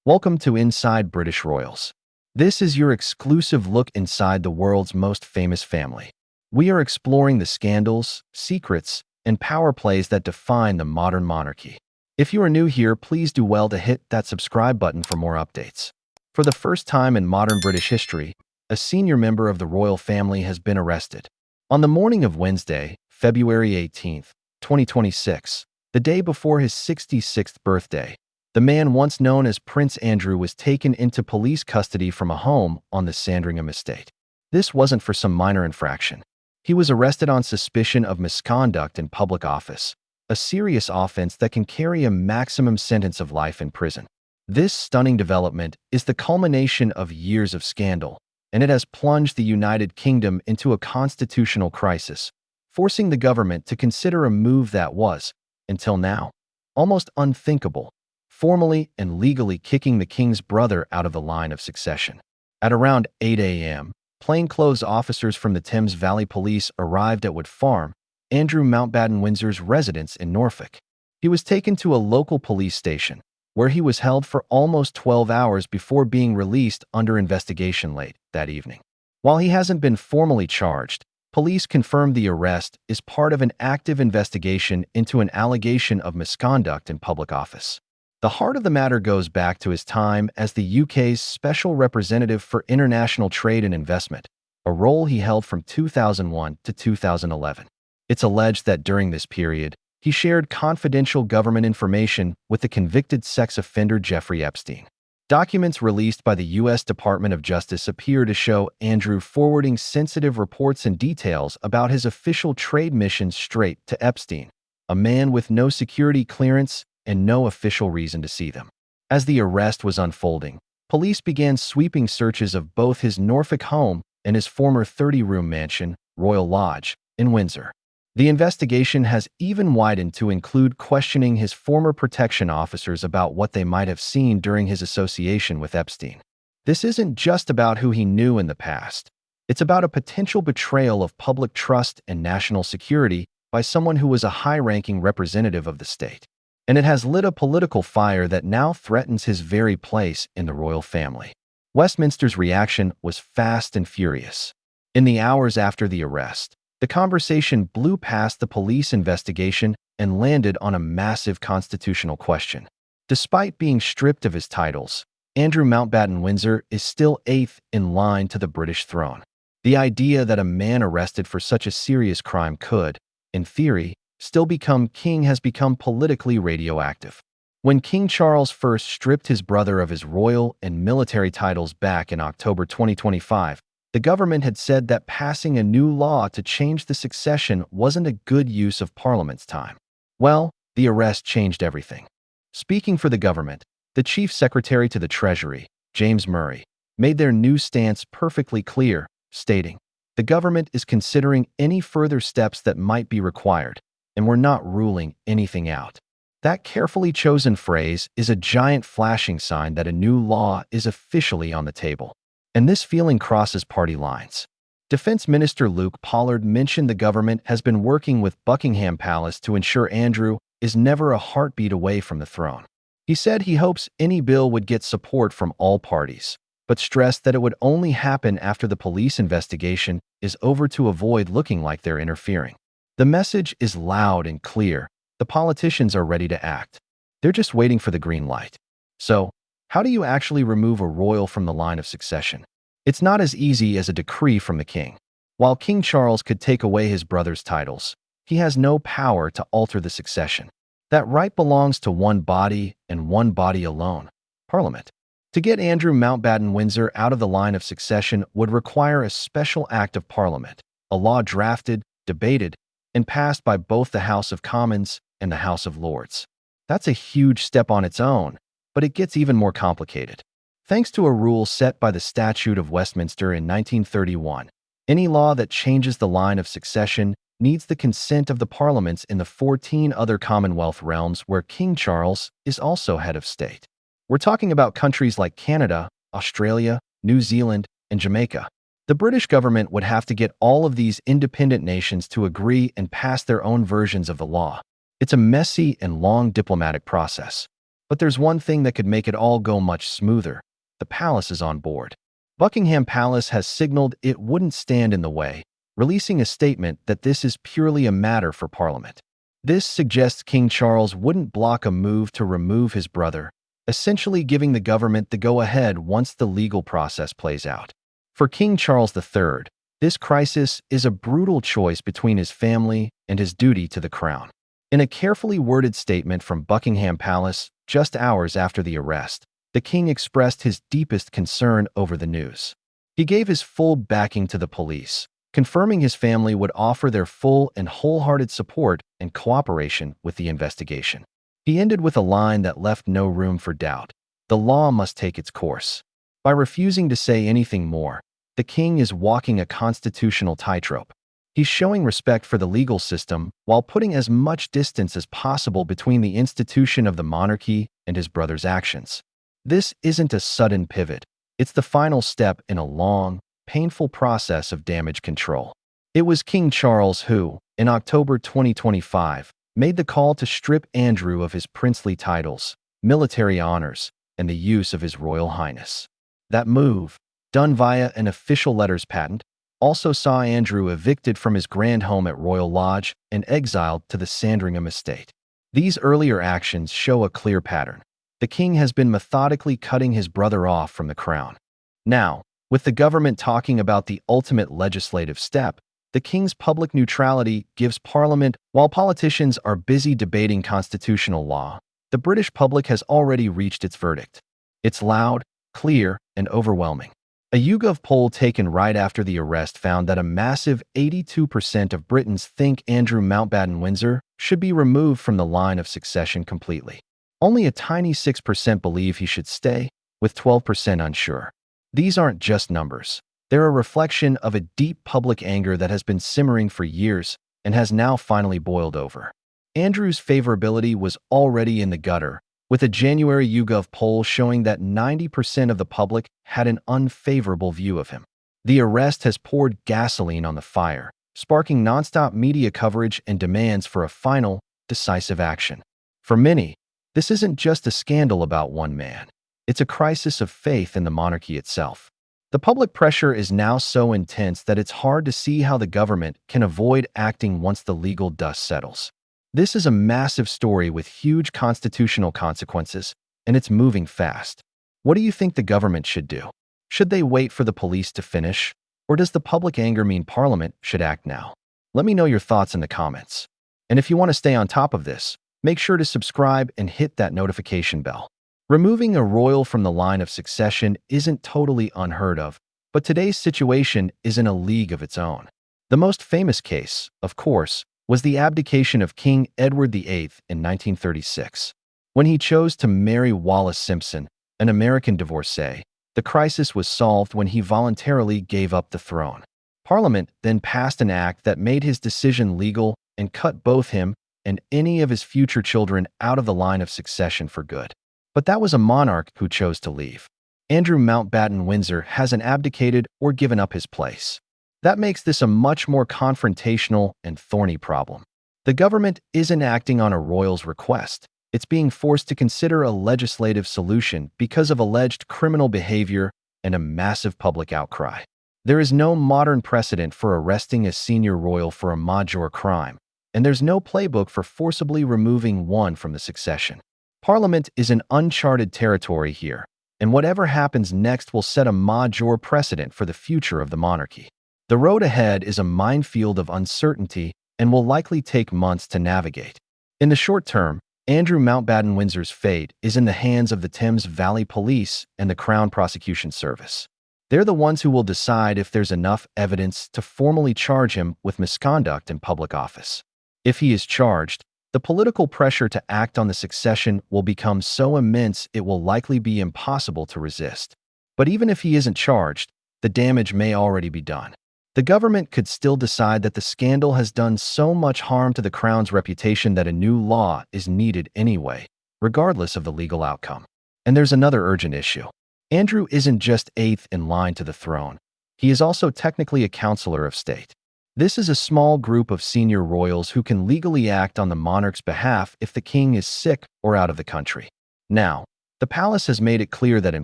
Welcome to Inside British Royals. This is your exclusive look inside the world's most famous family. We are exploring the scandals, secrets, and power plays that define the modern monarchy. If you are new here, please do well to hit that subscribe button for more updates. For the first time in modern British history, a senior member of the royal family has been arrested. On the morning of Wednesday, February 18, 2026, the day before his 66th birthday, the man once known as Prince Andrew was taken into police custody from a home on the Sandringham estate. This wasn't for some minor infraction. He was arrested on suspicion of misconduct in public office, a serious offense that can carry a maximum sentence of life in prison. This stunning development is the culmination of years of scandal, and it has plunged the United Kingdom into a constitutional crisis, forcing the government to consider a move that was, until now, almost unthinkable, formally and legally kicking the king's brother out of the line of succession. At around 8 a.m., plainclothes officers from the Thames Valley Police arrived at Wood Farm, Andrew Mountbatten Windsor's residence in Norfolk. He was taken to a local police station, where he was held for almost 12 hours before being released under investigation late that evening. While he hasn't been formally charged, police confirmed the arrest is part of an active investigation into an allegation of misconduct in public office. The heart of the matter goes back to his time as the UK's Special Representative for International Trade and Investment, a role he held from 2001 to 2011. It's alleged that during this period, he shared confidential government information with the convicted sex offender Jeffrey Epstein. Documents released by the U.S. Department of Justice appear to show Andrew forwarding sensitive reports and details about his official trade missions straight to Epstein, a man with no security clearance and no official reason to see them. As the arrest was unfolding, police began sweeping searches of both his Norfolk home and his former 30-room mansion, Royal Lodge, in Windsor. The investigation has even widened to include questioning his former protection officers about what they might have seen during his association with Epstein. This isn't just about who he knew in the past. It's about a potential betrayal of public trust and national security by someone who was a high-ranking representative of the state. And it has lit a political fire that now threatens his very place in the royal family. Westminster's reaction was fast and furious. In the hours after the arrest, the conversation blew past the police investigation and landed on a massive constitutional question. Despite being stripped of his titles, Andrew Mountbatten Windsor is still eighth in line to the British throne. The idea that a man arrested for such a serious crime could, in theory, still become king has become politically radioactive. When King Charles first stripped his brother of his royal and military titles back in October 2025, the government had said that passing a new law to change the succession wasn't a good use of Parliament's time. Well, the arrest changed everything. Speaking for the government, the Chief Secretary to the Treasury, James Murray, made their new stance perfectly clear, stating, "The government is considering any further steps that might be required, and we're not ruling anything out." That carefully chosen phrase is a giant flashing sign that a new law is officially on the table. And this feeling crosses party lines. Defense Minister Luke Pollard mentioned the government has been working with Buckingham Palace to ensure Andrew is never a heartbeat away from the throne. He said he hopes any bill would get support from all parties, but stressed that it would only happen after the police investigation is over to avoid looking like they're interfering. The message is loud and clear. The politicians are ready to act. They're just waiting for the green light. So, how do you actually remove a royal from the line of succession? It's not as easy as a decree from the king. While King Charles could take away his brother's titles, he has no power to alter the succession. That right belongs to one body and one body alone, Parliament. To get Andrew Mountbatten Windsor out of the line of succession would require a special act of Parliament, a law drafted, debated, and passed by both the House of Commons and the House of Lords. That's a huge step on its own, but it gets even more complicated. Thanks to a rule set by the Statute of Westminster in 1931, any law that changes the line of succession needs the consent of the parliaments in the 14 other Commonwealth realms where King Charles is also head of state. We're talking about countries like Canada, Australia, New Zealand, and Jamaica. The British government would have to get all of these independent nations to agree and pass their own versions of the law. It's a messy and long diplomatic process. But there's one thing that could make it all go much smoother. The palace is on board. Buckingham Palace has signaled it wouldn't stand in the way, releasing a statement that this is purely a matter for Parliament. This suggests King Charles wouldn't block a move to remove his brother, essentially giving the government the go-ahead once the legal process plays out. For King Charles III, this crisis is a brutal choice between his family and his duty to the crown. In a carefully worded statement from Buckingham Palace, just hours after the arrest, the king expressed his deepest concern over the news. He gave his full backing to the police, confirming his family would offer their full and wholehearted support and cooperation with the investigation. He ended with a line that left no room for doubt. The law must take its course. By refusing to say anything more, the king is walking a constitutional tightrope. He's showing respect for the legal system while putting as much distance as possible between the institution of the monarchy and his brother's actions. This isn't a sudden pivot. It's the final step in a long, painful process of damage control. It was King Charles who, in October 2025, made the call to strip Andrew of his princely titles, military honors, and the use of his Royal Highness. That move, done via an official letters patent, also saw Andrew evicted from his grand home at Royal Lodge and exiled to the Sandringham estate. These earlier actions show a clear pattern. The king has been methodically cutting his brother off from the crown. Now, with the government talking about the ultimate legislative step, the king's public neutrality gives Parliament, while politicians are busy debating constitutional law, the British public has already reached its verdict. It's loud, clear, and overwhelming. A YouGov poll taken right after the arrest found that a massive 82% of Britons think Andrew Mountbatten-Windsor should be removed from the line of succession completely. Only a tiny 6% believe he should stay, with 12% unsure. These aren't just numbers. They're a reflection of a deep public anger that has been simmering for years and has now finally boiled over. Andrew's favorability was already in the gutter, with a January YouGov poll showing that 90% of the public had an unfavorable view of him. The arrest has poured gasoline on the fire, sparking nonstop media coverage and demands for a final, decisive action. For many, this isn't just a scandal about one man. It's a crisis of faith in the monarchy itself. The public pressure is now so intense that it's hard to see how the government can avoid acting once the legal dust settles. This is a massive story with huge constitutional consequences, and it's moving fast. What do you think the government should do? Should they wait for the police to finish? Or does the public anger mean Parliament should act now? Let me know your thoughts in the comments. And if you want to stay on top of this, make sure to subscribe and hit that notification bell. Removing a royal from the line of succession isn't totally unheard of, but today's situation is in a league of its own. The most famous case, of course, was the abdication of King Edward VIII in 1936. When he chose to marry Wallis Simpson, an American divorcee, the crisis was solved when he voluntarily gave up the throne. Parliament then passed an act that made his decision legal and cut both him and any of his future children out of the line of succession for good. But that was a monarch who chose to leave. Andrew Mountbatten-Windsor hasn't abdicated or given up his place. That makes this a much more confrontational and thorny problem. The government isn't acting on a royal's request. It's being forced to consider a legislative solution because of alleged criminal behavior and a massive public outcry. There is no modern precedent for arresting a senior royal for a major crime, and there's no playbook for forcibly removing one from the succession. Parliament is in uncharted territory here, and whatever happens next will set a major precedent for the future of the monarchy. The road ahead is a minefield of uncertainty and will likely take months to navigate. In the short term, Andrew Mountbatten-Windsor's fate is in the hands of the Thames Valley Police and the Crown Prosecution Service. They're the ones who will decide if there's enough evidence to formally charge him with misconduct in public office. If he is charged, the political pressure to act on the succession will become so immense it will likely be impossible to resist. But even if he isn't charged, the damage may already be done. The government could still decide that the scandal has done so much harm to the crown's reputation that a new law is needed anyway, regardless of the legal outcome. And there's another urgent issue. Andrew isn't just eighth in line to the throne. He is also technically a counselor of state. This is a small group of senior royals who can legally act on the monarch's behalf if the king is sick or out of the country. Now, the palace has made it clear that in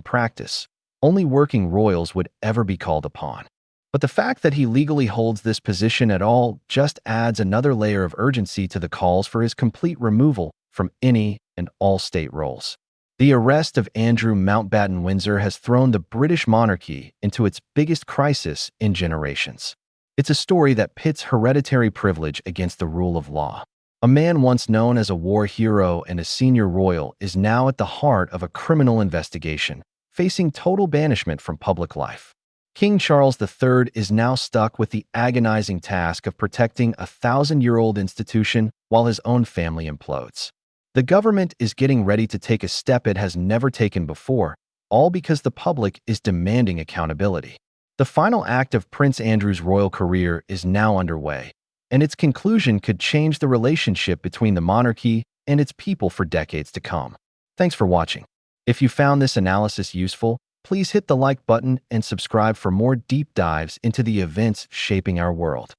practice, only working royals would ever be called upon. But the fact that he legally holds this position at all just adds another layer of urgency to the calls for his complete removal from any and all state roles. The arrest of Andrew Mountbatten Windsor has thrown the British monarchy into its biggest crisis in generations. It's a story that pits hereditary privilege against the rule of law. A man once known as a war hero and a senior royal is now at the heart of a criminal investigation, facing total banishment from public life. King Charles III is now stuck with the agonizing task of protecting a 1,000-year-old institution while his own family implodes. The government is getting ready to take a step it has never taken before, all because the public is demanding accountability. The final act of Prince Andrew's royal career is now underway, and its conclusion could change the relationship between the monarchy and its people for decades to come. Thanks for watching. If you found this analysis useful, please hit the like button and subscribe for more deep dives into the events shaping our world.